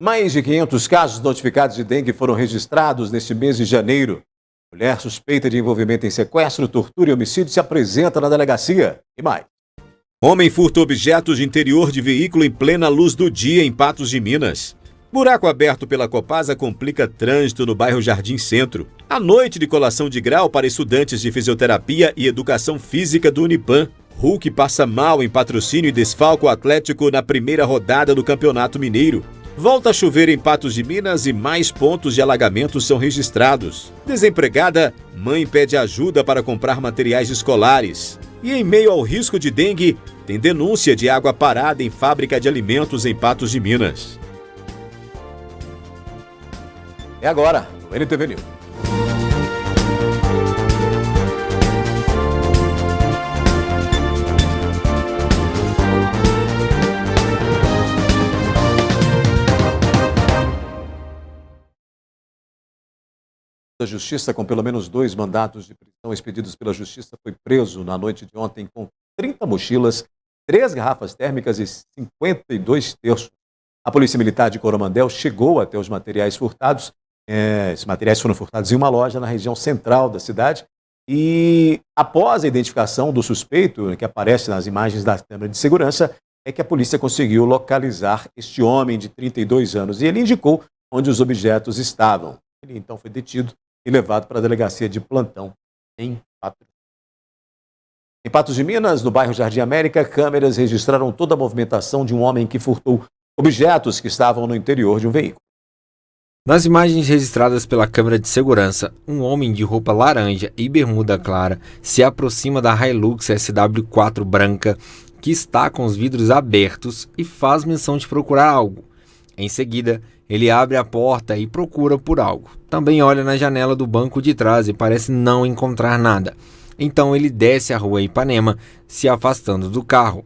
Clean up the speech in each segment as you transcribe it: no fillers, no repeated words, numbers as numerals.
Mais de 500 casos notificados de dengue foram registrados neste mês de janeiro. Mulher suspeita de envolvimento em sequestro, tortura e homicídio se apresenta na delegacia. E mais. Homem furta objetos de interior de veículo em plena luz do dia em Patos de Minas. Buraco aberto pela Copasa complica trânsito no bairro Jardim Centro. A noite de colação de grau para estudantes de fisioterapia e educação física do Unipam. Hulk passa mal em patrocínio e desfalca o Atlético na primeira rodada do Campeonato Mineiro. Volta a chover em Patos de Minas e mais pontos de alagamento são registrados. Desempregada, mãe pede ajuda para comprar materiais escolares. E em meio ao risco de dengue, tem denúncia de água parada em fábrica de alimentos em Patos de Minas. É agora, no NTV News. Da Justiça, com pelo menos 2 mandatos de prisão expedidos pela Justiça, foi preso na noite de ontem com 30 mochilas, 3 garrafas térmicas e 52 terços. A Polícia Militar de Coromandel chegou até os materiais furtados. Esses materiais foram furtados em uma loja na região central da cidade e após a identificação do suspeito, que aparece nas imagens da câmera de segurança, é que a polícia conseguiu localizar este homem de 32 anos e ele indicou onde os objetos estavam. Ele então foi detido e levado para a delegacia de plantão em Patos. Em Patos de Minas, no bairro Jardim América, câmeras registraram toda a movimentação de um homem que furtou objetos que estavam no interior de um veículo. Nas imagens registradas pela câmera de segurança, um homem de roupa laranja e bermuda clara se aproxima da Hilux SW4 branca, que está com os vidros abertos e faz menção de procurar algo. Em seguida, ele abre a porta e procura por algo. Também olha na janela do banco de trás e parece não encontrar nada. Então ele desce a rua Ipanema, se afastando do carro.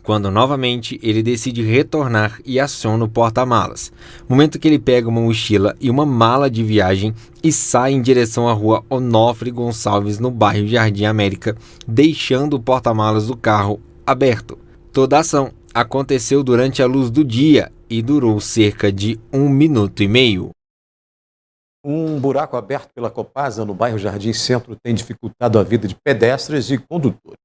Quando novamente ele decide retornar e aciona o porta-malas. Momento que ele pega uma mochila e uma mala de viagem e sai em direção à rua Onofre Gonçalves, no bairro Jardim América, deixando o porta-malas do carro aberto. Toda a ação aconteceu durante a luz do dia e durou cerca de 1 minuto e meio. Um buraco aberto pela Copasa no bairro Jardim Centro tem dificultado a vida de pedestres e condutores.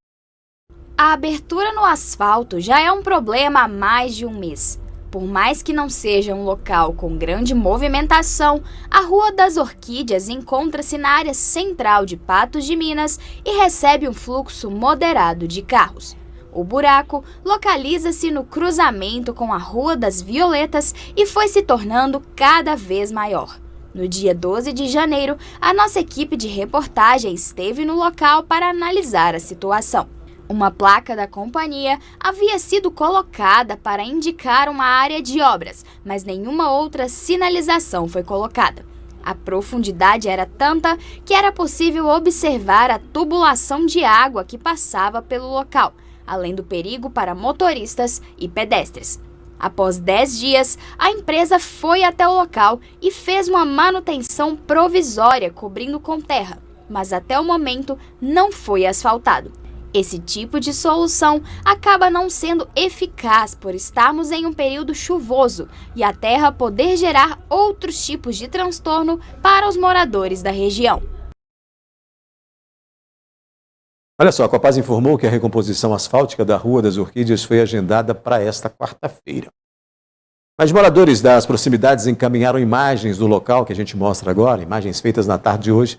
A abertura no asfalto já é um problema há mais de um mês. Por mais que não seja um local com grande movimentação, a Rua das Orquídeas encontra-se na área central de Patos de Minas e recebe um fluxo moderado de carros. O buraco localiza-se no cruzamento com a Rua das Violetas e foi se tornando cada vez maior. No dia 12 de janeiro, a nossa equipe de reportagem esteve no local para analisar a situação. Uma placa da companhia havia sido colocada para indicar uma área de obras, mas nenhuma outra sinalização foi colocada. A profundidade era tanta que era possível observar a tubulação de água que passava pelo local, além do perigo para motoristas e pedestres. Após 10 dias, a empresa foi até o local e fez uma manutenção provisória cobrindo com terra, mas até o momento não foi asfaltado. Esse tipo de solução acaba não sendo eficaz por estarmos em um período chuvoso e a terra poder gerar outros tipos de transtorno para os moradores da região. Olha só, a Copasa informou que a recomposição asfáltica da Rua das Orquídeas foi agendada para esta quarta-feira. Mas moradores das proximidades encaminharam imagens do local que a gente mostra agora, imagens feitas na tarde de hoje,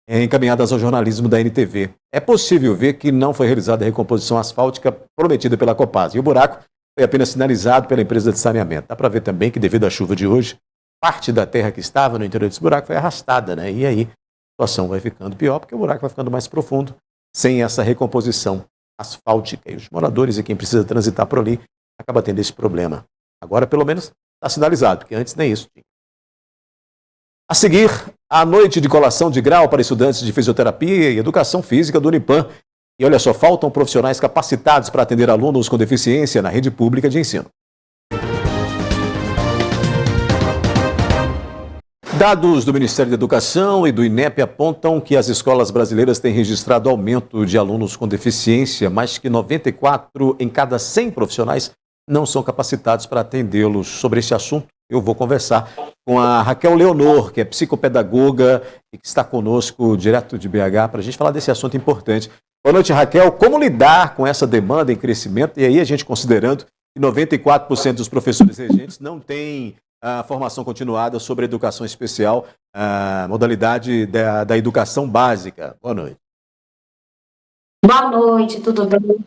encaminhadas ao jornalismo da NTV. É possível ver que não foi realizada a recomposição asfáltica prometida pela Copasa. E o buraco foi apenas sinalizado pela empresa de saneamento. Dá para ver também que, devido à chuva de hoje, parte da terra que estava no interior desse buraco foi arrastada, né? E aí a situação vai ficando pior, porque o buraco vai ficando mais profundo, sem essa recomposição asfáltica. E os moradores e quem precisa transitar por ali acaba tendo esse problema. Agora, pelo menos, está sinalizado, porque antes nem isso tinha. A seguir, a noite de colação de grau para estudantes de fisioterapia e educação física do Unipam. E olha só, faltam profissionais capacitados para atender alunos com deficiência na rede pública de ensino. Dados do Ministério da Educação e do INEP apontam que as escolas brasileiras têm registrado aumento de alunos com deficiência. Mais que 94 em cada 100 profissionais não são capacitados para atendê-los. Sobre esse assunto, eu vou conversar com a Raquel Leonor, que é psicopedagoga e que está conosco direto de BH, para a gente falar desse assunto importante. Boa noite, Raquel. Como lidar com essa demanda em crescimento? E aí a gente considerando que 94% dos professores regentes não têm a formação continuada sobre educação especial, a modalidade da educação básica. Boa noite. Boa noite, tudo bem?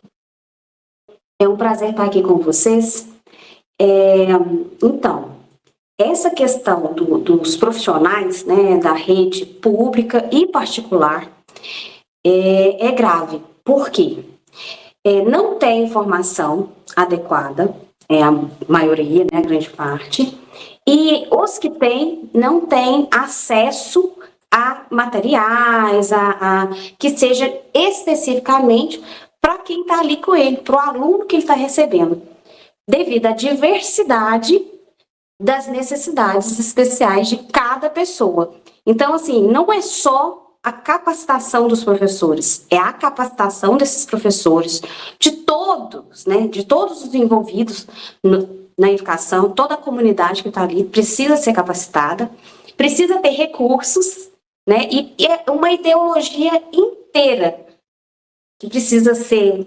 É um prazer estar aqui com vocês. Então, essa questão dos profissionais, né, da rede pública e particular é grave. Por quê? Não tem informação adequada, a maioria, né, a grande parte, e os que têm não têm acesso a materiais, que seja especificamente para quem está ali com ele, para o aluno que ele está recebendo, devido à diversidade das necessidades especiais de cada pessoa. Então, assim, não é só a capacitação dos professores, é a capacitação desses professores, de todos, né, de todos os envolvidos na educação, toda a comunidade que está ali precisa ser capacitada, precisa ter recursos, né, e é uma ideologia inteira que precisa ser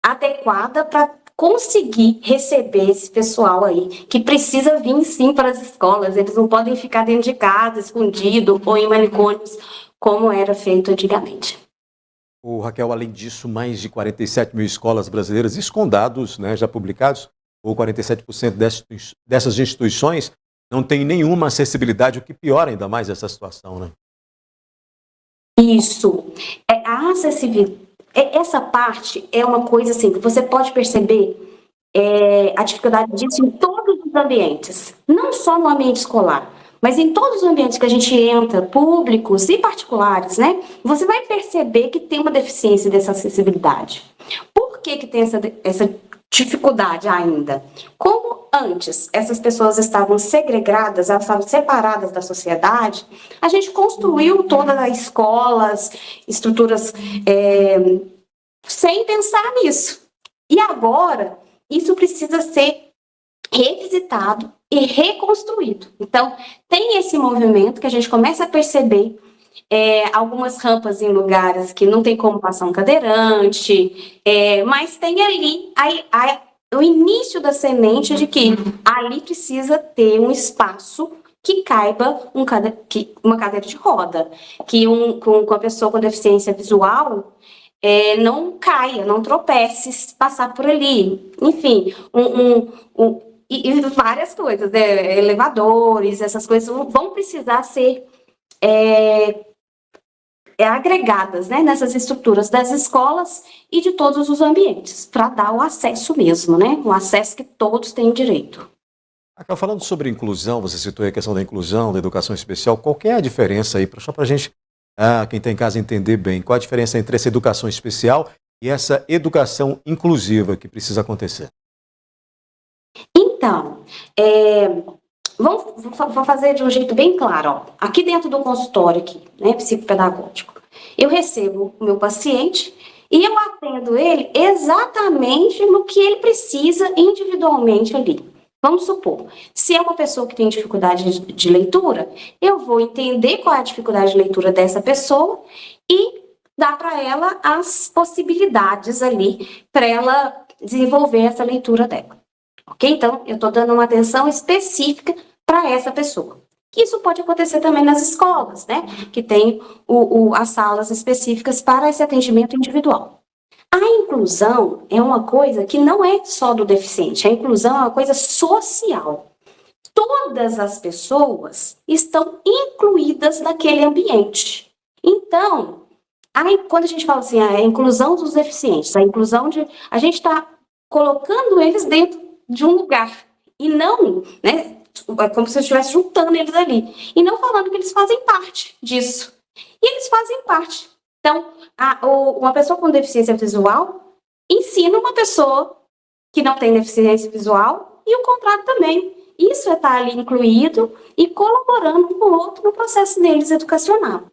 adequada para conseguir receber esse pessoal aí, que precisa vir sim para as escolas, eles não podem ficar dentro de casa, escondido ou em manicômios, como era feito antigamente. Raquel, além disso, mais de 47 mil escolas brasileiras, isso com dados, né, já publicados, ou 47% dessas instituições não tem nenhuma acessibilidade, o que piora ainda mais essa situação, né? Isso. A acessibilidade, essa parte é uma coisa assim, que você pode perceber a dificuldade disso em todos os ambientes, não só no ambiente escolar, mas em todos os ambientes que a gente entra, públicos e particulares, né? Você vai perceber que tem uma deficiência dessa acessibilidade. Por que tem essa dificuldade ainda? Como antes essas pessoas estavam segregadas, elas estavam separadas da sociedade, a gente construiu todas as escolas, estruturas sem pensar nisso. E agora, isso precisa ser revisitado e reconstruído. Então, tem esse movimento que a gente começa a perceber algumas rampas em lugares que não tem como passar um cadeirante, mas tem ali o início da semente de que ali precisa ter um espaço que caiba uma cadeira de roda, que com a pessoa com deficiência visual não caia, não tropece, passar por ali. Enfim, e várias coisas, né? Elevadores, essas coisas vão precisar ser agregadas, né, nessas estruturas das escolas e de todos os ambientes, para dar o acesso mesmo, né? O acesso que todos têm direito. Raquel, falando sobre inclusão, você citou a questão da inclusão, da educação especial, qual que é a diferença aí, só para a gente, quem está em casa, entender bem, qual a diferença entre essa educação especial e essa educação inclusiva que precisa acontecer? Então, vou fazer de um jeito bem claro, ó. Aqui dentro do consultório, aqui, né, psicopedagógico, eu recebo o meu paciente e eu atendo ele exatamente no que ele precisa individualmente ali. Vamos supor, se é uma pessoa que tem dificuldade de leitura, eu vou entender qual é a dificuldade de leitura dessa pessoa e dar para ela as possibilidades ali para ela desenvolver essa leitura dela. Ok? Então, eu estou dando uma atenção específica para essa pessoa. Isso pode acontecer também nas escolas, né? Que tem as salas específicas para esse atendimento individual. A inclusão é uma coisa que não é só do deficiente, a inclusão é uma coisa social. Todas as pessoas estão incluídas naquele ambiente. Então, quando a gente fala assim, a inclusão dos deficientes, a gente está colocando eles dentro de um lugar, e não, né, é como se eu estivesse juntando eles ali, e não falando que eles fazem parte disso. E eles fazem parte. Então, uma pessoa com deficiência visual ensina uma pessoa que não tem deficiência visual, e o contrário também. Isso é estar ali incluído e colaborando um com o outro no processo deles educacional.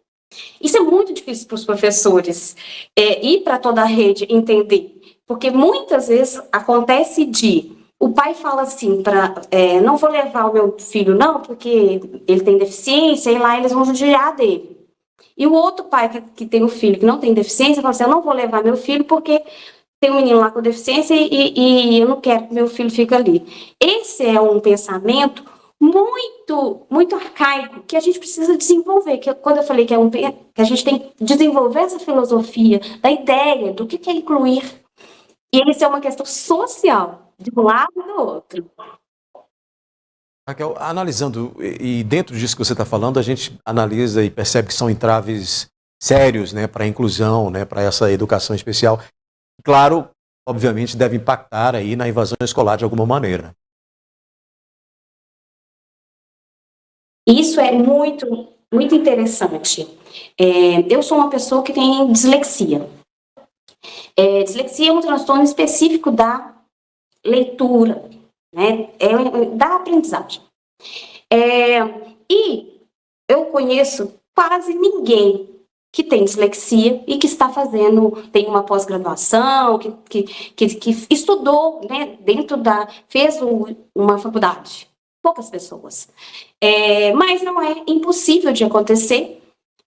Isso é muito difícil para os professores e para toda a rede entender, porque muitas vezes acontece de o pai fala assim, não vou levar o meu filho não, porque ele tem deficiência, e lá eles vão judiar dele. E o outro pai que tem um filho que não tem deficiência, fala assim, eu não vou levar meu filho porque tem um menino lá com deficiência e eu não quero que meu filho fique ali. Esse é um pensamento muito, muito arcaico que a gente precisa desenvolver. Que quando eu falei que a gente tem que desenvolver essa filosofia da ideia do que é incluir. E isso é uma questão social, de um lado e do outro. Raquel, analisando, e dentro disso que você está falando, a gente analisa e percebe que são entraves sérios, né, para a inclusão, né, para essa educação especial. Claro, obviamente, deve impactar aí na evasão escolar de alguma maneira. Isso é muito, muito interessante. Eu sou uma pessoa que tem dislexia. Dislexia é um transtorno específico da leitura, né, da aprendizagem. E eu conheço quase ninguém que tem dislexia e que está tem uma pós-graduação, que estudou, né, fez uma faculdade. Poucas pessoas. Mas não é impossível de acontecer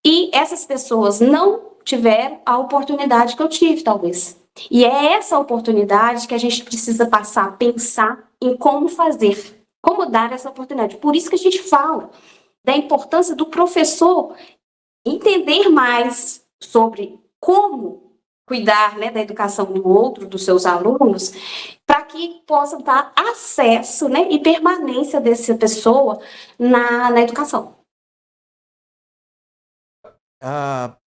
e essas pessoas não tiveram a oportunidade que eu tive, talvez. E é essa oportunidade que a gente precisa passar a pensar em como fazer, como dar essa oportunidade. Por isso que a gente fala da importância do professor entender mais sobre como cuidar, né, da educação do outro, dos seus alunos, para que possa dar acesso, né, e permanência dessa pessoa na educação.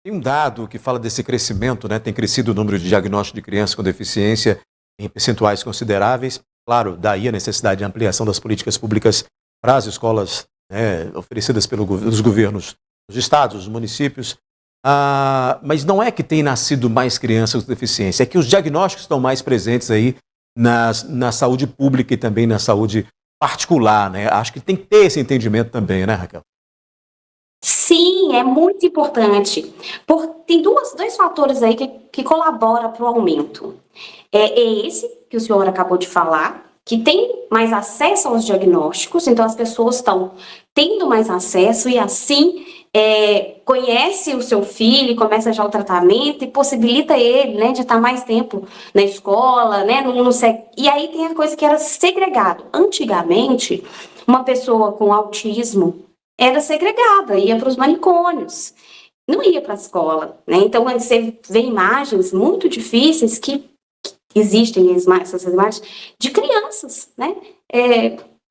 Tem um dado que fala desse crescimento, né? Tem crescido o número de diagnósticos de crianças com deficiência em percentuais consideráveis. Claro, daí a necessidade de ampliação das políticas públicas para as escolas, né, oferecidas pelos governos dos estados, dos municípios. Mas não é que tem nascido mais crianças com deficiência, é que os diagnósticos estão mais presentes aí na saúde pública e também na saúde particular, né? Acho que tem que ter esse entendimento também, né, Raquel? Sim, é muito importante. Tem dois fatores aí que colaboram para o aumento. Esse que o senhor acabou de falar, que tem mais acesso aos diagnósticos, então as pessoas estão tendo mais acesso e assim conhece o seu filho, começa já o tratamento e possibilita ele, né, de estar mais tempo na escola, né, e aí tem a coisa que era segregado. Antigamente, uma pessoa com autismo era segregada, ia para os manicômios, não ia para a escola, né? Então, você vê imagens muito difíceis que existem, essas imagens de crianças, né?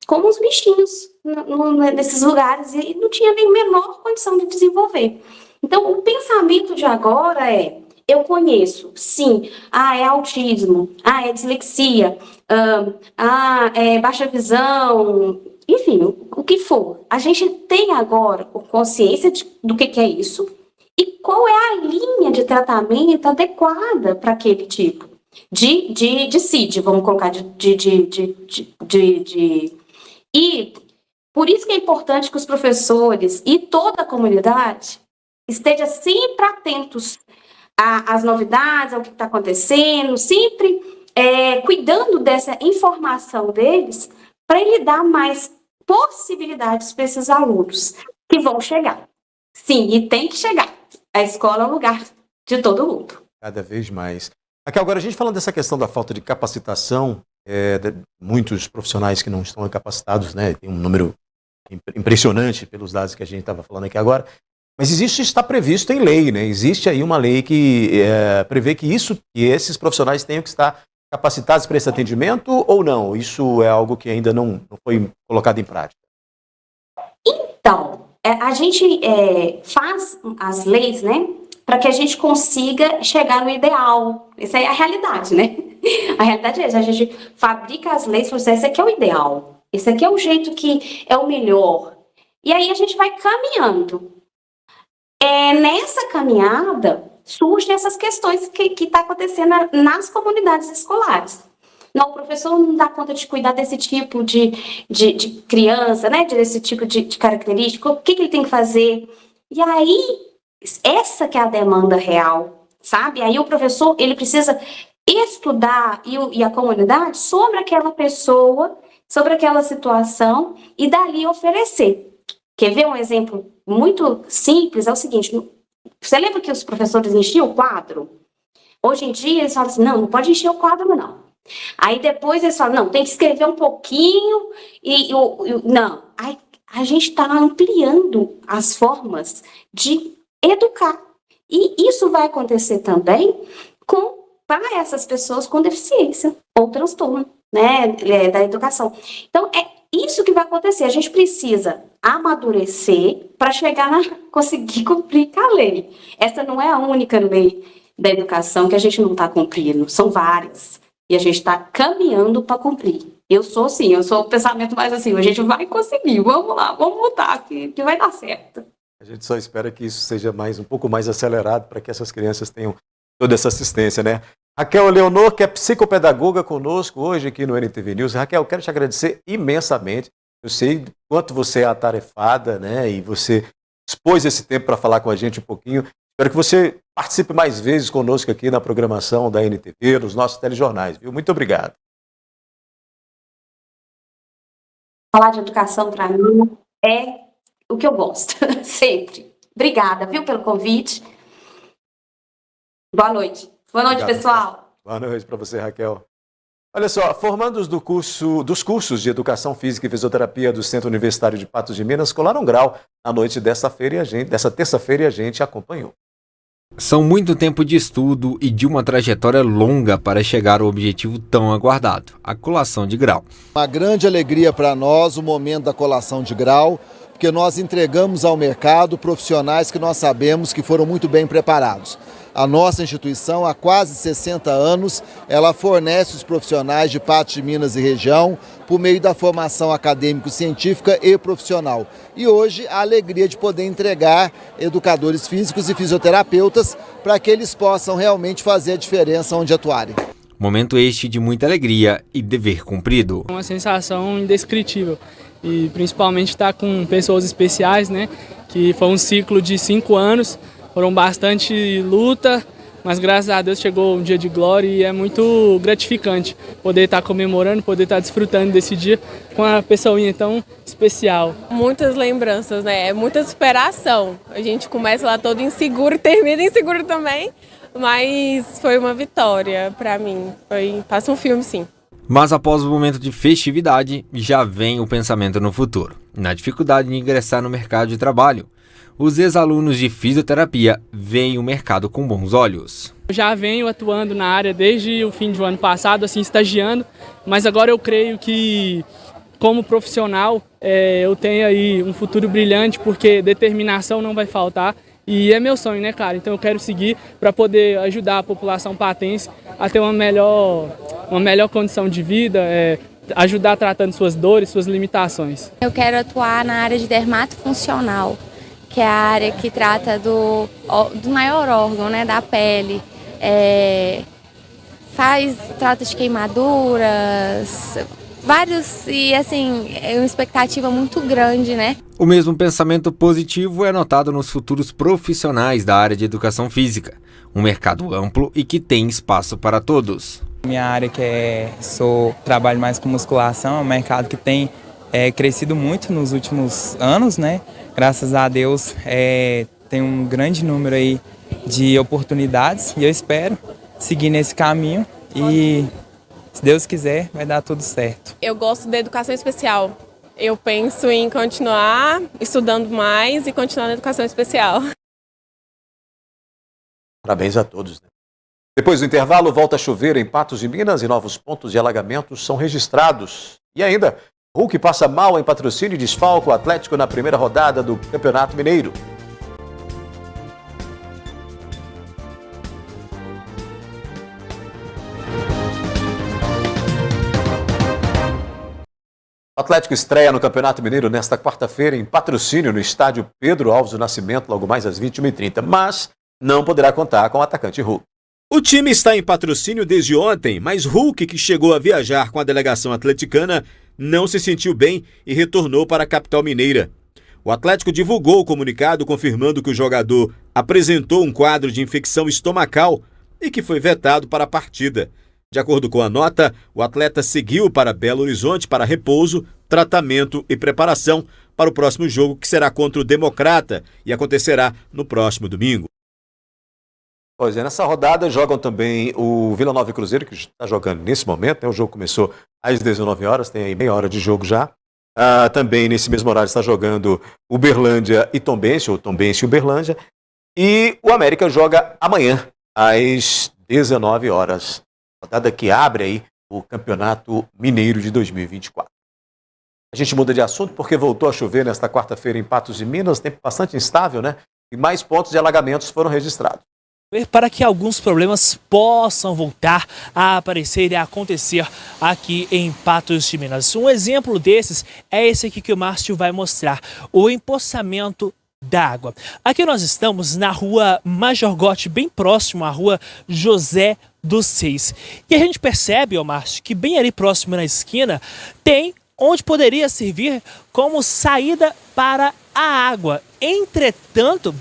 Como os bichinhos nesses lugares, e não tinha nem a menor condição de desenvolver. Então, o pensamento de agora eu conheço, sim, é autismo, é dislexia, é baixa visão, enfim, o que for. A gente tem agora consciência do que é isso e qual é a linha de tratamento adequada para aquele tipo de CID, vamos colocar E por isso que é importante que os professores e toda a comunidade esteja sempre atentos às novidades, ao que está acontecendo, sempre cuidando dessa informação deles para ele dar mais possibilidades para esses alunos que vão chegar. Sim, e tem que chegar. A escola é um lugar de todo mundo. Cada vez mais. Aqui agora, a gente falando dessa questão da falta de capacitação, muitos profissionais que não estão capacitados, né? Tem um número impressionante pelos dados que a gente estava falando aqui agora. Mas isso está previsto em lei, né? Existe aí uma lei que prevê que esses profissionais tenham que estar capacitados para esse atendimento ou não? Isso é algo que ainda não foi colocado em prática? Então, a gente faz as leis, né, para que a gente consiga chegar no ideal. Essa é a realidade, né? A realidade é essa, a gente fabrica as leis, esse aqui é o ideal, esse aqui é o jeito que é o melhor. E aí a gente vai caminhando. Nessa caminhada, surgem essas questões que está acontecendo nas comunidades escolares. Não, o professor não dá conta de cuidar desse tipo de criança, né? Desse tipo de característica, o que ele tem que fazer? E aí, essa que é a demanda real, sabe? Aí o professor, ele precisa estudar e a comunidade sobre aquela pessoa, sobre aquela situação e dali oferecer. Quer ver um exemplo muito simples? É o seguinte, você lembra que os professores enchiam o quadro? Hoje em dia eles falam assim, não pode encher o quadro não. Aí depois eles falam, não, tem que escrever um pouquinho não. Aí a gente está ampliando as formas de educar. E isso vai acontecer também para essas pessoas com deficiência ou transtorno, né, da educação. Então, é isso que vai acontecer. A gente precisa amadurecer para conseguir cumprir com a lei. Essa não é a única lei da educação que a gente não está cumprindo. São várias. E a gente está caminhando para cumprir. Eu sou o pensamento mais assim, a gente vai conseguir, vamos lá, vamos lutar, que vai dar certo. A gente só espera que isso seja um pouco mais acelerado para que essas crianças tenham toda essa assistência, né? Raquel Leonor, que é psicopedagoga conosco hoje aqui no NTV News. Raquel, quero te agradecer imensamente. Eu sei quanto você é atarefada, né? E você dispôs esse tempo para falar com a gente um pouquinho. Espero que você participe mais vezes conosco aqui na programação da NTV, nos nossos telejornais, viu? Muito obrigado. Falar de educação para mim é o que eu gosto, sempre. Obrigada, viu, pelo convite. Boa noite. Boa noite, obrigado, pessoal. Boa noite para você, Raquel. Olha só, formandos dos cursos de Educação Física e Fisioterapia do Centro Universitário de Patos de Minas colaram grau na noite dessa terça-feira e a gente acompanhou. São muito tempo de estudo e de uma trajetória longa para chegar ao objetivo tão aguardado, a colação de grau. Uma grande alegria para nós o momento da colação de grau, porque nós entregamos ao mercado profissionais que nós sabemos que foram muito bem preparados. A nossa instituição, há quase 60 anos, ela fornece os profissionais de Patos de Minas e região por meio da formação acadêmico-científica e profissional. E hoje a alegria de poder entregar educadores físicos e fisioterapeutas para que eles possam realmente fazer a diferença onde atuarem. Momento este de muita alegria e dever cumprido. Uma sensação indescritível e principalmente estar com pessoas especiais, né? Que foi um ciclo de 5 anos. Foram bastante luta, mas graças a Deus chegou um dia de glória e é muito gratificante poder estar comemorando, poder estar desfrutando desse dia com uma pessoinha tão especial. Muitas lembranças, né? Muita superação. A gente começa lá todo inseguro e termina inseguro também, mas foi uma vitória para mim. Passa um filme, sim. Mas após o momento de festividade, já vem o pensamento no futuro, na dificuldade de ingressar no mercado de trabalho. Os ex-alunos de fisioterapia veem o mercado com bons olhos. Eu já venho atuando na área desde o fim do ano passado, assim, estagiando, mas agora eu creio que, como profissional, eu tenho aí um futuro brilhante, porque determinação não vai faltar. E é meu sonho, né, cara? Então eu quero seguir para poder ajudar a população patense a ter uma melhor condição de vida, ajudar tratando suas dores, suas limitações. Eu quero atuar na área de dermatofuncional, que é a área que trata do maior órgão, né, da pele. Trata de queimaduras, vários, e assim, é uma expectativa muito grande, né? O mesmo pensamento positivo é notado nos futuros profissionais da área de educação física, um mercado amplo e que tem espaço para todos. Minha área trabalho mais com musculação, é um mercado que tem crescido muito nos últimos anos, né? Graças a Deus tem um grande número aí de oportunidades e eu espero seguir nesse caminho e, se Deus quiser, vai dar tudo certo. Eu gosto da educação especial. Eu penso em continuar estudando mais e continuar na educação especial. Parabéns a todos, né? Depois do intervalo, volta a chover em Patos de Minas e novos pontos de alagamentos são registrados. E ainda, Hulk passa mal em Patrocínio e desfalca o Atlético na primeira rodada do Campeonato Mineiro. O Atlético estreia no Campeonato Mineiro nesta quarta-feira em Patrocínio, no estádio Pedro Alves do Nascimento, logo mais às 21h30, mas não poderá contar com o atacante Hulk. O time está em Patrocínio desde ontem, mas Hulk, que chegou a viajar com a delegação atleticana, não se sentiu bem e retornou para a capital mineira. O Atlético divulgou o comunicado confirmando que o jogador apresentou um quadro de infecção estomacal e que foi vetado para a partida. De acordo com a nota, o atleta seguiu para Belo Horizonte para repouso, tratamento e preparação para o próximo jogo, que será contra o Democrata e acontecerá no próximo domingo. Pois é, nessa rodada jogam também o Vila Nova e Cruzeiro, que está jogando nesse momento, né? O jogo começou às 19 horas, tem aí meia hora de jogo já. Também nesse mesmo horário está jogando Uberlândia e Tombense, ou Tombense e Uberlândia. E o América joga amanhã, às 19 horas. Rodada que abre aí o Campeonato Mineiro de 2024. A gente muda de assunto porque voltou a chover nesta quarta-feira em Patos de Minas, tempo bastante instável, né? E mais pontos de alagamentos foram registrados. Para que alguns problemas possam voltar a aparecer e a acontecer aqui em Patos de Minas. Um exemplo desses é esse aqui que o Márcio vai mostrar, o empoçamento da água. Aqui nós estamos na rua Major Gotti, bem próximo à rua José dos Seis. E a gente percebe, Márcio, que bem ali próximo na esquina tem onde poderia servir como saída para a água. Entretanto,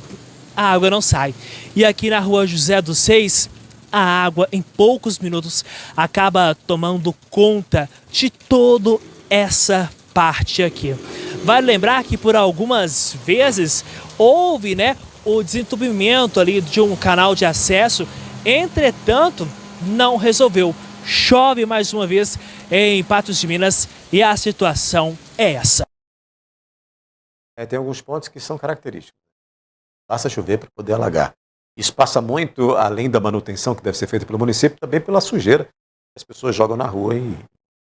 a água não sai. E aqui na rua José dos Seis, a água em poucos minutos acaba tomando conta de toda essa parte aqui. Vale lembrar que por algumas vezes houve, o desentupimento ali de um canal de acesso, entretanto, não resolveu. Chove mais uma vez em Patos de Minas e a situação é essa. Tem alguns pontos que são característicos. Basta chover para poder alagar. Isso passa muito, além da manutenção que deve ser feita pelo município, também pela sujeira que as pessoas jogam na rua e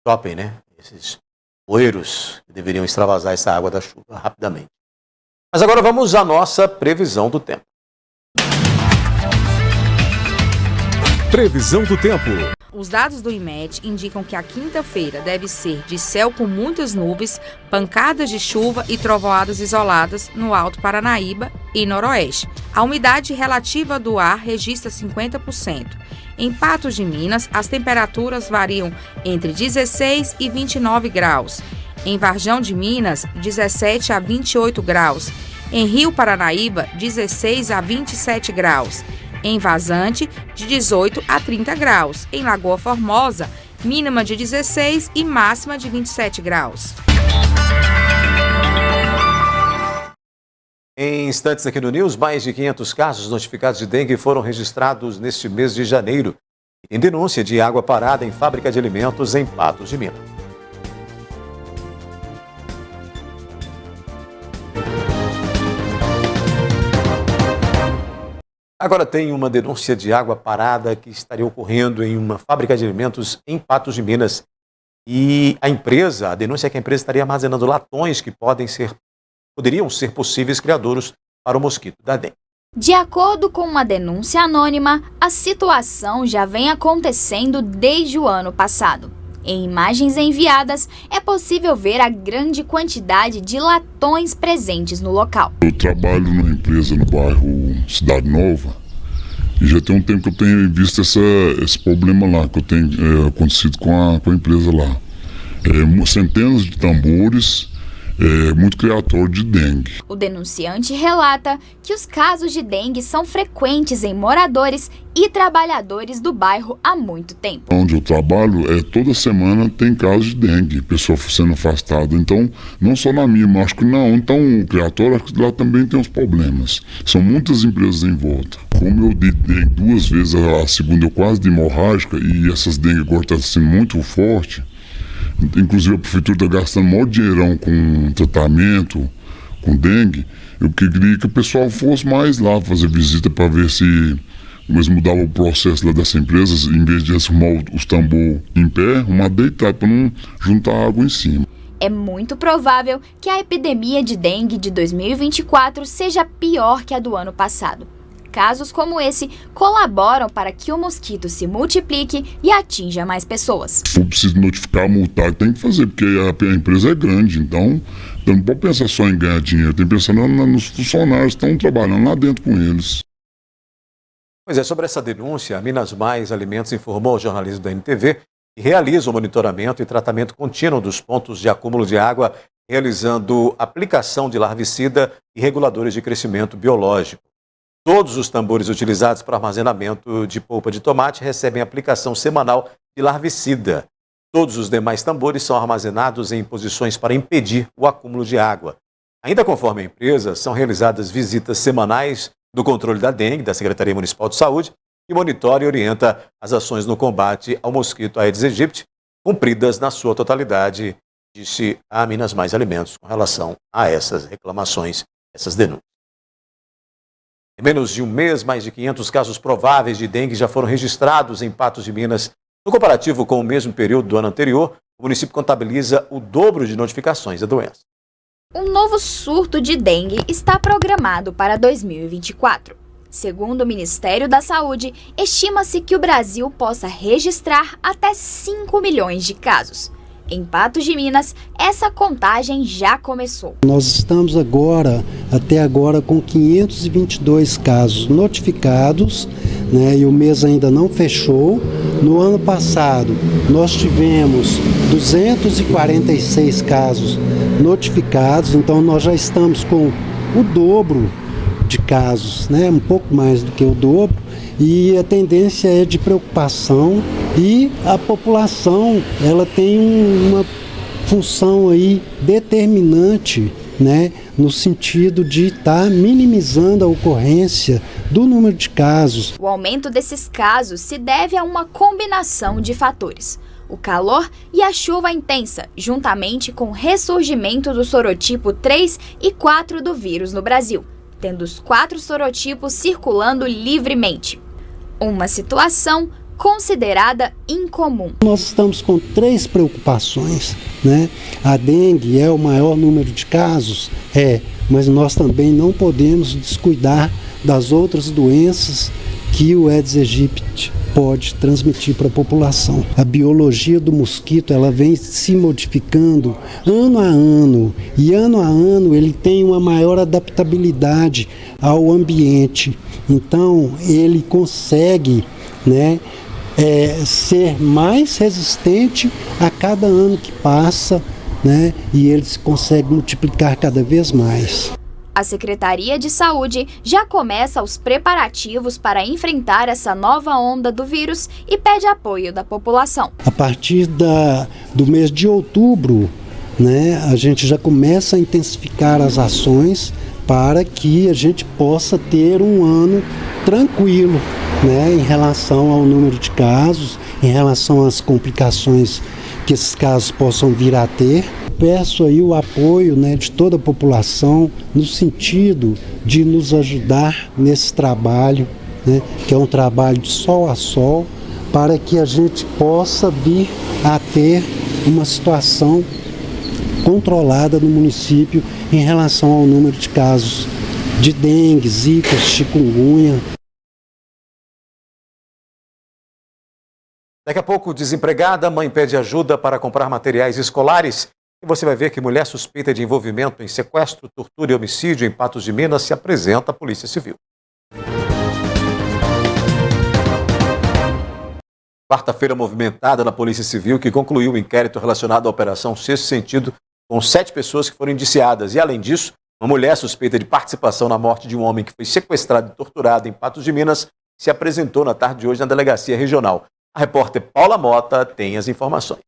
topem, esses poeiros que deveriam extravasar essa água da chuva rapidamente. Mas agora vamos à nossa previsão do tempo. Previsão do tempo. Os dados do IMET indicam que a quinta-feira deve ser de céu com muitas nuvens, pancadas de chuva e trovoadas isoladas no Alto Paranaíba e Noroeste. A umidade relativa do ar registra 50%. Em Patos de Minas, as temperaturas variam entre 16 e 29 graus. Em Varjão de Minas, 17 a 28 graus. Em Rio Paranaíba, 16 a 27 graus. Em Vazante, de 18 a 30 graus. Em Lagoa Formosa, mínima de 16 e máxima de 27 graus. Em instantes aqui no News, mais de 500 casos notificados de dengue foram registrados neste mês de janeiro. Em denúncia de água parada em fábrica de alimentos em Patos de Minas. Agora tem uma denúncia de água parada que estaria ocorrendo em uma fábrica de alimentos em Patos de Minas. E a denúncia é que a empresa estaria armazenando latões que poderiam ser possíveis criadouros para o mosquito da dengue. De acordo com uma denúncia anônima, a situação já vem acontecendo desde o ano passado. Em imagens enviadas, é possível ver a grande quantidade de latões presentes no local. Eu trabalho numa empresa no bairro Cidade Nova e já tem um tempo que eu tenho visto esse problema lá, que eu tenho acontecido com a empresa lá. Centenas de tambores, muito criador de dengue. O denunciante relata que os casos de dengue são frequentes em moradores e trabalhadores do bairro há muito tempo. Onde eu trabalho, toda semana tem casos de dengue, pessoa sendo afastada. Então, não só na minha, mas acho que não. Então, o criatório lá também tem os problemas. São muitas empresas em volta. Como eu dei dengue 2 vezes, a segunda eu quase de hemorrágica, e essas dengue agora estão sendo muito forte. Inclusive a prefeitura está gastando maior dinheirão com tratamento, com dengue. Eu queria que o pessoal fosse mais lá fazer visita para ver se eles mudavam o processo lá dessas empresas, em vez de arrumar os tambor em pé, arrumar deitado para não juntar água em cima. É muito provável que a epidemia de dengue de 2024 seja pior que a do ano passado. Casos como esse colaboram para que o mosquito se multiplique e atinja mais pessoas. Se for preciso notificar, multar, tem que fazer, porque a empresa é grande, então não pode pensar só em ganhar dinheiro, tem que pensar nos funcionários que estão trabalhando lá dentro com eles. Pois é, sobre essa denúncia, a Minas Mais Alimentos informou ao jornalismo da NTV que realiza o monitoramento e tratamento contínuo dos pontos de acúmulo de água, realizando aplicação de larvicida e reguladores de crescimento biológico. Todos os tambores utilizados para armazenamento de polpa de tomate recebem aplicação semanal de larvicida. Todos os demais tambores são armazenados em posições para impedir o acúmulo de água. Ainda conforme a empresa, são realizadas visitas semanais do controle da dengue, da Secretaria Municipal de Saúde, que monitora e orienta as ações no combate ao mosquito Aedes aegypti, cumpridas na sua totalidade, disse a Minas Mais Alimentos com relação a essas reclamações, essas denúncias. Em menos de um mês, mais de 500 casos prováveis de dengue já foram registrados em Patos de Minas. No comparativo com o mesmo período do ano anterior, o município contabiliza o dobro de notificações da doença. Um novo surto de dengue está programado para 2024. Segundo o Ministério da Saúde, estima-se que o Brasil possa registrar até 5 milhões de casos. Em Patos de Minas, essa contagem já começou. Nós estamos até agora, com 522 casos notificados, né, e o mês ainda não fechou. No ano passado, nós tivemos 246 casos notificados, então nós já estamos com o dobro de casos, né, um pouco mais do que o dobro, e a tendência é de preocupação, e a população ela tem uma função aí determinante, né, no sentido de estar minimizando a ocorrência do número de casos. O aumento desses casos se deve a uma combinação de fatores: o calor e a chuva intensa, juntamente com o ressurgimento do sorotipo 3 e 4 do vírus no Brasil, tendo os 4 sorotipos circulando livremente. Uma situação considerada incomum. Nós estamos com 3 preocupações, né? A dengue é o maior número de casos, mas nós também não podemos descuidar das outras doenças que o Aedes aegypti pode transmitir para a população. A biologia do mosquito ela vem se modificando ano a ano, e ano a ano ele tem uma maior adaptabilidade ao ambiente. Então ele consegue, né, ser mais resistente a cada ano que passa, né, e ele se consegue multiplicar cada vez mais. A Secretaria de Saúde já começa os preparativos para enfrentar essa nova onda do vírus e pede apoio da população. A partir do mês de outubro, né, a gente já começa a intensificar as ações para que a gente possa ter um ano tranquilo, né, em relação ao número de casos, em relação às complicações que esses casos possam vir a ter. Peço aí o apoio, né, de toda a população no sentido de nos ajudar nesse trabalho, né, que é um trabalho de sol a sol, para que a gente possa vir a ter uma situação controlada no município em relação ao número de casos de dengue, zika, chikungunya. Daqui a pouco, desempregada, mãe pede ajuda para comprar materiais escolares. E você vai ver que mulher suspeita de envolvimento em sequestro, tortura e homicídio em Patos de Minas se apresenta à Polícia Civil. Quarta-feira movimentada na Polícia Civil, que concluiu o inquérito relacionado à Operação Sexto Sentido, com 7 pessoas que foram indiciadas. E, além disso, uma mulher suspeita de participação na morte de um homem que foi sequestrado e torturado em Patos de Minas se apresentou na tarde de hoje na Delegacia Regional. A repórter Paula Mota tem as informações.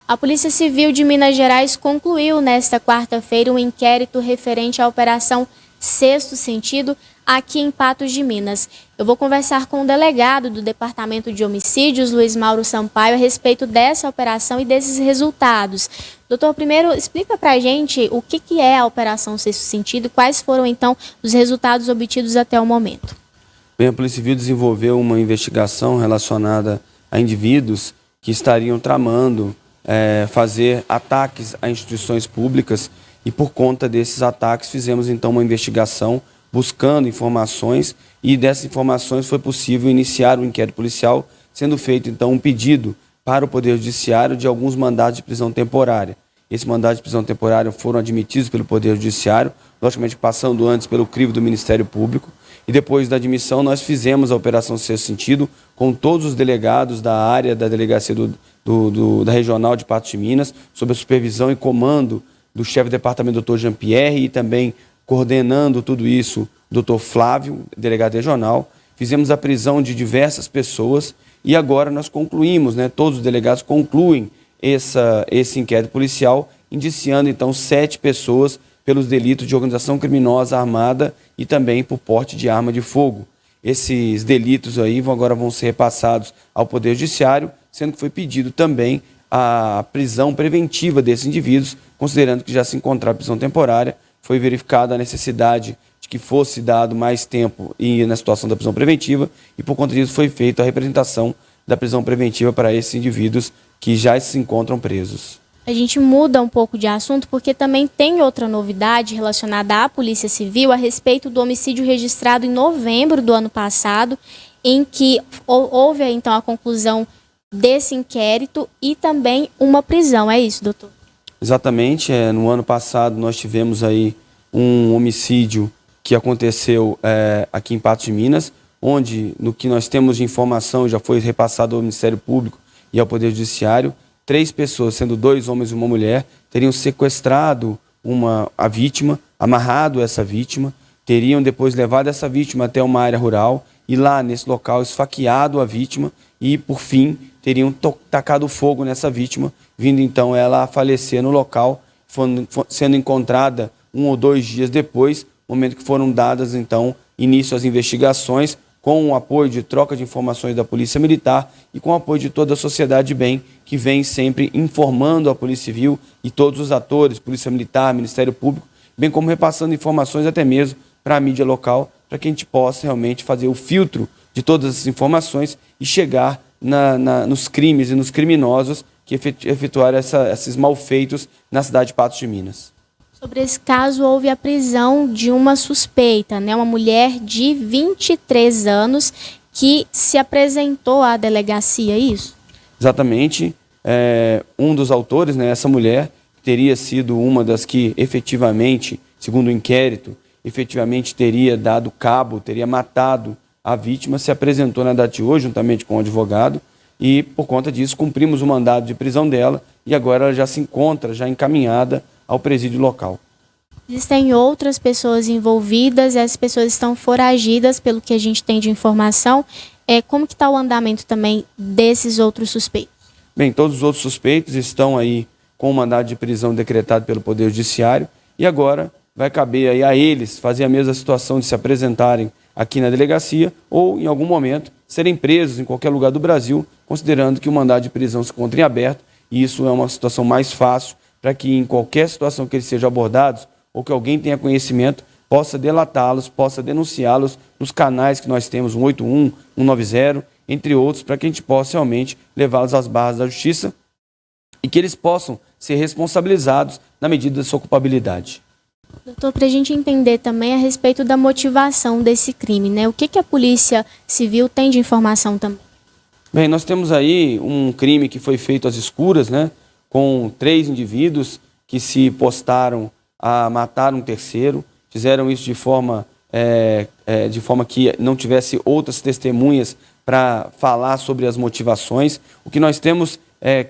A Polícia Civil de Minas Gerais concluiu nesta quarta-feira um inquérito referente à Operação Sexto Sentido aqui em Patos de Minas. Eu vou conversar com o delegado do Departamento de Homicídios, Luiz Mauro Sampaio, a respeito dessa operação e desses resultados. Doutor, primeiro explica pra gente o que é a Operação Sexto Sentido e quais foram então os resultados obtidos até o momento. Bem, a Polícia Civil desenvolveu uma investigação relacionada a indivíduos que estariam tramando fazer ataques a instituições públicas, e por conta desses ataques fizemos então uma investigação buscando informações, e dessas informações foi possível iniciar o inquérito policial, sendo feito então um pedido para o Poder Judiciário de alguns mandados de prisão temporária. Esses mandados de prisão temporária foram admitidos pelo Poder Judiciário, logicamente passando antes pelo crivo do Ministério Público, e depois da admissão nós fizemos a Operação Sexto Sentido com todos os delegados da área da Delegacia da Regional de Patos de Minas, sob a supervisão e comando do chefe do departamento, Dr. Jean-Pierre, e também coordenando tudo isso, o Dr. Flávio, delegado regional. Fizemos a prisão de diversas pessoas e agora nós concluímos, né, todos os delegados concluem esse inquérito policial, indiciando então 7 pessoas pelos delitos de organização criminosa armada e também por porte de arma de fogo. Esses delitos aí agora vão ser repassados ao Poder Judiciário, sendo que foi pedido também a prisão preventiva desses indivíduos, considerando que já se encontrava prisão temporária, foi verificada a necessidade de que fosse dado mais tempo na situação da prisão preventiva e por conta disso foi feita a representação da prisão preventiva para esses indivíduos que já se encontram presos. A gente muda um pouco de assunto porque também tem outra novidade relacionada à Polícia Civil a respeito do homicídio registrado em novembro do ano passado, em que houve então a conclusão desse inquérito e também uma prisão. É isso, doutor? Exatamente. No ano passado nós tivemos aí um homicídio que aconteceu aqui em Patos de Minas, onde no que nós temos de informação já foi repassado ao Ministério Público e ao Poder Judiciário, 3 pessoas, sendo 2 homens e uma mulher, teriam sequestrado a vítima, amarrado essa vítima, teriam depois levado essa vítima até uma área rural e lá nesse local esfaqueado a vítima e, por fim, teriam tacado fogo nessa vítima, vindo então ela a falecer no local, sendo encontrada 1 ou 2 dias depois, momento que foram dadas então início às investigações, com o apoio de troca de informações da Polícia Militar e com o apoio de toda a sociedade de bem, que vem sempre informando a Polícia Civil e todos os atores, Polícia Militar, Ministério Público, bem como repassando informações até mesmo para a mídia local, para que a gente possa realmente fazer o filtro de todas essas informações e chegar nos crimes e nos criminosos que efetuaram esses malfeitos na cidade de Patos de Minas. Sobre esse caso, houve a prisão de uma suspeita, né? Uma mulher de 23 anos que se apresentou à delegacia, é isso? Exatamente. Um dos autores, né, essa mulher, teria sido uma das que efetivamente, segundo o inquérito, efetivamente teria dado cabo, teria matado a vítima, se apresentou na data de hoje, juntamente com o advogado, e por conta disso cumprimos o mandado de prisão dela e agora ela já se encontra, já encaminhada ao presídio local. Existem outras pessoas envolvidas, essas pessoas estão foragidas, pelo que a gente tem de informação. Como que está o andamento também desses outros suspeitos? Bem, todos os outros suspeitos estão aí com o mandado de prisão decretado pelo Poder Judiciário e agora vai caber aí a eles fazer a mesma situação de se apresentarem aqui na delegacia ou, em algum momento, serem presos em qualquer lugar do Brasil, considerando que o mandado de prisão se encontra em aberto e isso é uma situação mais fácil para que em qualquer situação que eles sejam abordados ou que alguém tenha conhecimento, possa delatá-los, possa denunciá-los nos canais que nós temos, 181, 190, entre outros, para que a gente possa realmente levá-los às barras da justiça e que eles possam ser responsabilizados na medida da sua culpabilidade. Doutor, para a gente entender também a respeito da motivação desse crime, né? O que a Polícia Civil tem de informação também? Bem, nós temos aí um crime que foi feito às escuras, né? Com 3 indivíduos que se postaram a matar um terceiro, fizeram isso de forma que não tivesse outras testemunhas para falar sobre as motivações. O que nós temos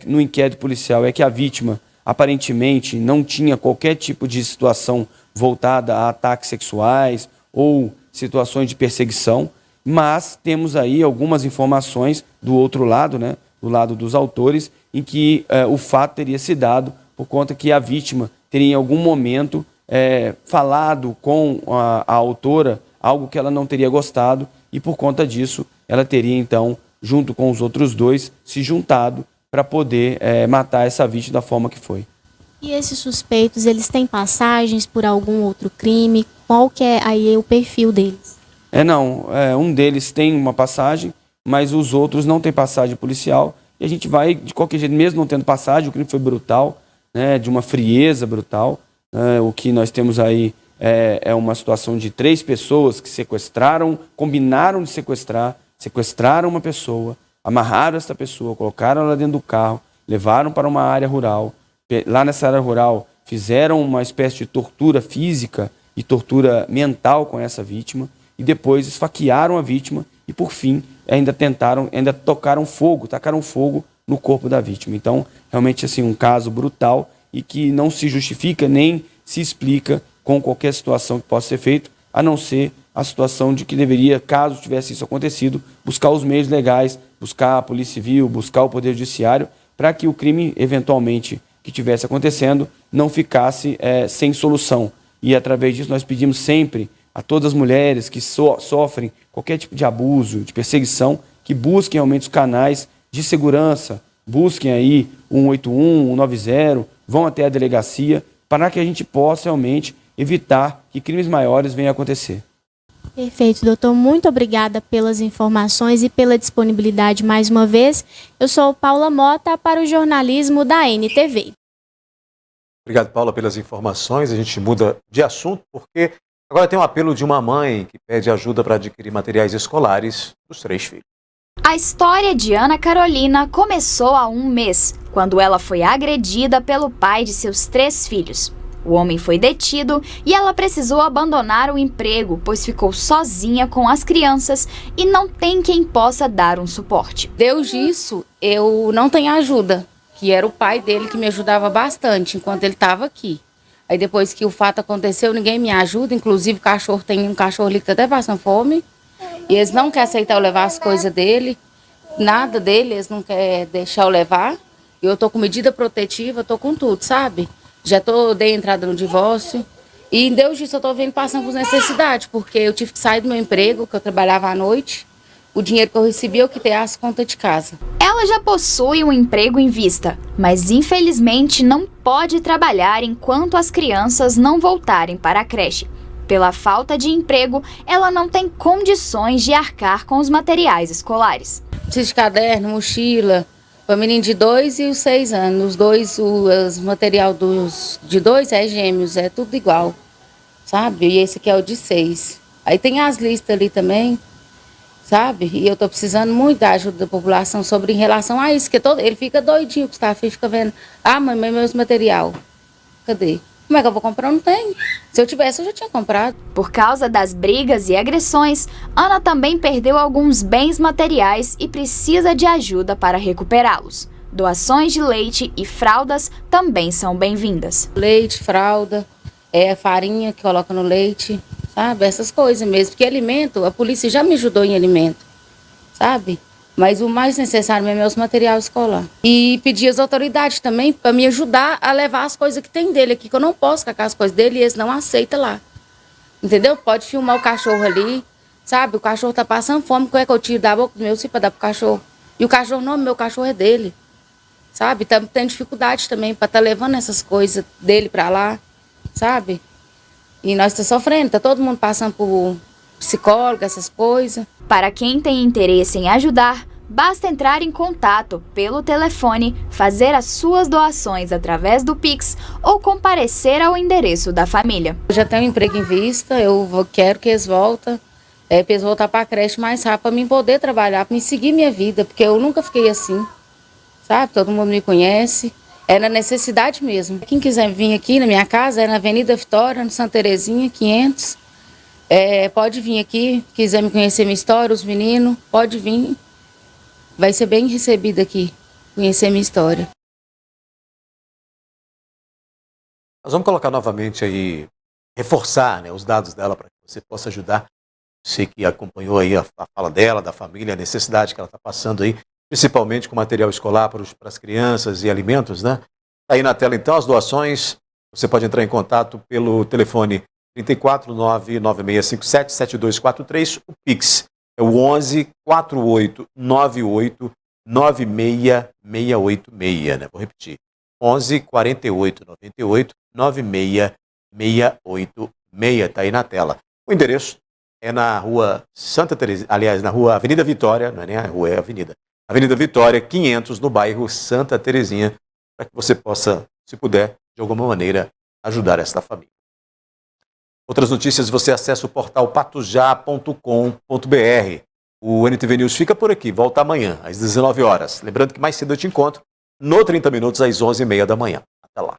no inquérito policial é que a vítima aparentemente não tinha qualquer tipo de situação voltada a ataques sexuais ou situações de perseguição, mas temos aí algumas informações do outro lado, né, do lado dos autores, em que o fato teria se dado por conta que a vítima teria em algum momento falado com a autora algo que ela não teria gostado e por conta disso ela teria então, junto com os outros 2, se juntado para poder matar essa vítima da forma que foi. E esses suspeitos, eles têm passagens por algum outro crime? Qual que é aí o perfil deles? Um deles tem uma passagem, mas os outros não têm passagem policial. E a gente vai, de qualquer jeito, mesmo não tendo passagem, o crime foi brutal, né, de uma frieza brutal. O que nós temos aí é uma situação de 3 pessoas que sequestraram, combinaram de sequestraram uma pessoa, amarraram essa pessoa, colocaram ela dentro do carro, levaram para uma área rural. Lá nessa área rural fizeram uma espécie de tortura física e tortura mental com essa vítima e depois esfaquearam a vítima e por fim tacaram fogo no corpo da vítima. Então, realmente assim, um caso brutal e que não se justifica nem se explica com qualquer situação que possa ser feita, a não ser a situação de que deveria, caso tivesse isso acontecido, buscar os meios legais, buscar a Polícia Civil, buscar o Poder Judiciário, para que o crime, eventualmente, que tivesse acontecendo, não ficasse sem solução. E, através disso, nós pedimos sempre a todas as mulheres que sofrem qualquer tipo de abuso, de perseguição, que busquem realmente os canais de segurança, busquem aí o 181, o 190, vão até a delegacia, para que a gente possa realmente evitar que crimes maiores venham a acontecer. Perfeito, doutor. Muito obrigada pelas informações e pela disponibilidade mais uma vez. Eu sou Paula Mota para o jornalismo da NTV. Obrigado, Paula, pelas informações. A gente muda de assunto porque agora tem um apelo de uma mãe que pede ajuda para adquirir materiais escolares dos 3 filhos. A história de Ana Carolina começou há 1 mês, quando ela foi agredida pelo pai de seus 3 filhos. O homem foi detido e ela precisou abandonar o emprego, pois ficou sozinha com as crianças e não tem quem possa dar um suporte. Deus disso, eu não tenho ajuda, que era o pai dele que me ajudava bastante enquanto ele estava aqui. Aí depois que o fato aconteceu, ninguém me ajuda, inclusive o cachorro, tem um cachorro ali que está até passando fome, e eles não querem aceitar eu levar as coisas dele, nada dele, eles não querem deixar eu levar. Eu tô com medida protetiva, tô com tudo, sabe? Já dei entrada no divórcio. E em Deus disso eu tô vendo passando por necessidade, porque eu tive que sair do meu emprego, que eu trabalhava à noite. O dinheiro que eu recebi eu quitei as contas de casa. Ela já possui um emprego em vista, mas infelizmente não pode trabalhar enquanto as crianças não voltarem para a creche. Pela falta de emprego, ela não tem condições de arcar com os materiais escolares. Preciso de caderno, mochila. O menino de 2 e os 6 anos. Os dois, os material de 2 é gêmeos, é tudo igual, sabe? E esse aqui é o de 6. Aí tem as listas ali também, sabe? E eu tô precisando muito da ajuda da população em relação a isso, que ele fica doidinho, o Gustavo fica vendo. Ah, mãe, meus material. Cadê? Como é que eu vou comprar? Não tem. Se eu tivesse, eu já tinha comprado. Por causa das brigas e agressões, Ana também perdeu alguns bens materiais e precisa de ajuda para recuperá-los. Doações de leite e fraldas também são bem-vindas. Leite, fralda, farinha que coloca no leite, sabe? Essas coisas mesmo. Porque alimento, a polícia já me ajudou em alimento, sabe? Mas o mais necessário mesmo é os materiais escolares. E pedir às autoridades também para me ajudar a levar as coisas que tem dele aqui, que eu não posso cacar as coisas dele e eles não aceitam lá. Entendeu? Pode filmar o cachorro ali, sabe? O cachorro tá passando fome, como é que eu tiro da boca do meu filho para dar pro cachorro? E o cachorro não, meu cachorro é dele, sabe? Tem dificuldade também para estar levando essas coisas dele para lá, sabe? E nós estamos sofrendo, tá todo mundo passando por psicólogo, essas coisas. Para quem tem interesse em ajudar, basta entrar em contato pelo telefone, fazer as suas doações através do Pix ou comparecer ao endereço da família. Eu já tenho um emprego em vista, eu quero que eles voltem, para eles voltar para a creche mais rápido, para mim poder trabalhar, para me seguir minha vida, porque eu nunca fiquei assim, sabe? Todo mundo me conhece, é na necessidade mesmo. Quem quiser vir aqui na minha casa, é na Avenida Vitória, no Santa Terezinha, 500. Pode vir aqui, quiser me conhecer minha história, os meninos, pode vir. Vai ser bem recebido aqui, conhecer minha história. Nós vamos colocar novamente aí, reforçar, né, os dados dela para que você possa ajudar. Você que acompanhou aí a fala dela, da família, a necessidade que ela está passando aí, principalmente com material escolar para as crianças e alimentos, né? Aí na tela então as doações, você pode entrar em contato pelo telefone 34996577243, o Pix é o 11 4898 96686, né? Vou repetir, 11 4898 96686, tá aí na tela. O endereço é na rua Santa Terezinha, aliás, na rua Avenida Vitória, não é nem a rua, é a avenida. Avenida Vitória, 500, no bairro Santa Terezinha, para que você possa, se puder, de alguma maneira, ajudar esta família. Outras notícias, você acessa o portal patujá.com.br. O NTV News fica por aqui, volta amanhã, às 19 horas. Lembrando que mais cedo eu te encontro no 30 Minutos, às 11h30 da manhã. Até lá.